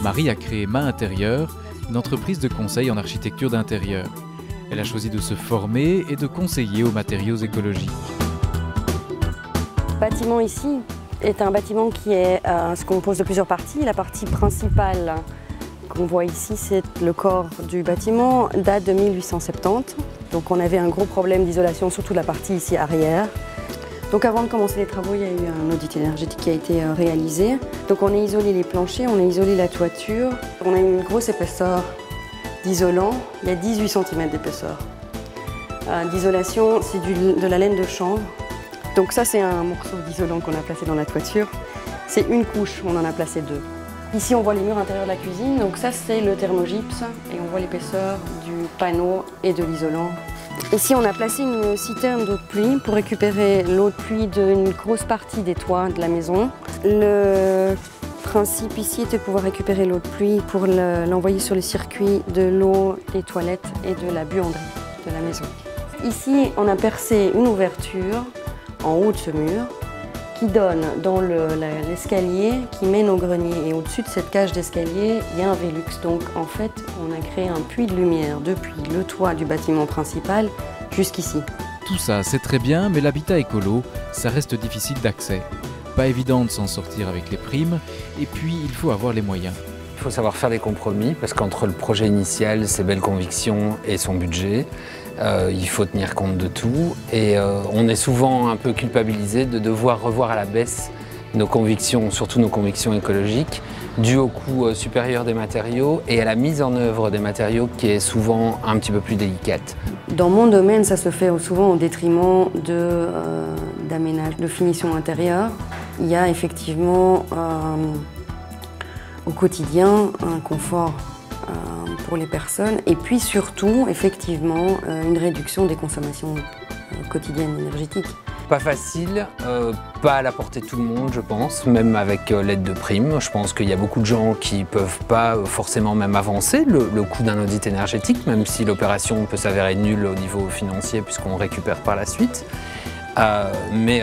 Marie a créé Ma Intérieur, une entreprise de conseil en architecture d'intérieur. Elle a choisi de se former et de conseiller aux matériaux écologiques. Le bâtiment ici est un bâtiment qui se compose de plusieurs parties. La partie principale qu'on voit ici, c'est le corps du bâtiment, date de 1870. Donc on avait un gros problème d'isolation, surtout la partie ici arrière. Donc avant de commencer les travaux, il y a eu un audit énergétique qui a été réalisé. Donc on a isolé les planchers, on a isolé la toiture. On a une grosse épaisseur d'isolant, il y a 18 cm d'épaisseur. D'isolation, c'est de la laine de chanvre. Donc ça, c'est un morceau d'isolant qu'on a placé dans la toiture. C'est une couche, on en a placé deux. Ici, on voit les murs intérieurs de la cuisine. Donc ça, c'est le thermogypse et on voit l'épaisseur du panneau et de l'isolant. Ici, on a placé une citerne d'eau de pluie pour récupérer l'eau de pluie d'une grosse partie des toits de la maison. Le principe ici était de pouvoir récupérer l'eau de pluie pour l'envoyer sur le circuit de l'eau, des toilettes et de la buanderie de la maison. Ici, on a percé une ouverture en haut de ce mur qui donne dans l'escalier qui mène au grenier. Et au-dessus de cette cage d'escalier, il y a un Velux. Donc en fait, on a créé un puits de lumière depuis le toit du bâtiment principal jusqu'ici. Tout ça, c'est très bien, mais l'habitat écolo, ça reste difficile d'accès. Pas évident de s'en sortir avec les primes, et puis il faut avoir les moyens. Il faut savoir faire des compromis, parce qu'entre le projet initial, ses belles convictions et son budget, il faut tenir compte de tout. Et on est souvent un peu culpabilisé de devoir revoir à la baisse nos convictions, surtout nos convictions écologiques, dues au coût supérieur des matériaux et à la mise en œuvre des matériaux qui est souvent un petit peu plus délicate. Dans mon domaine, ça se fait souvent au détriment d'aménagement, de finition intérieure. Il y a effectivement au quotidien un confort pour les personnes et puis surtout effectivement une réduction des consommations quotidiennes énergétiques. Pas facile, pas à la portée de tout le monde je pense, même avec l'aide de primes. Je pense qu'il y a beaucoup de gens qui ne peuvent pas forcément même avancer le coût d'un audit énergétique, même si l'opération peut s'avérer nulle au niveau financier puisqu'on récupère par la suite. Mais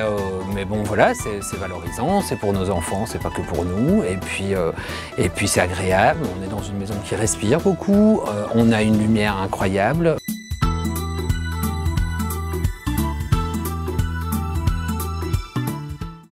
bon voilà, c'est valorisant, c'est pour nos enfants, c'est pas que pour nous, et puis c'est agréable, on est dans une maison qui respire beaucoup, on a une lumière incroyable.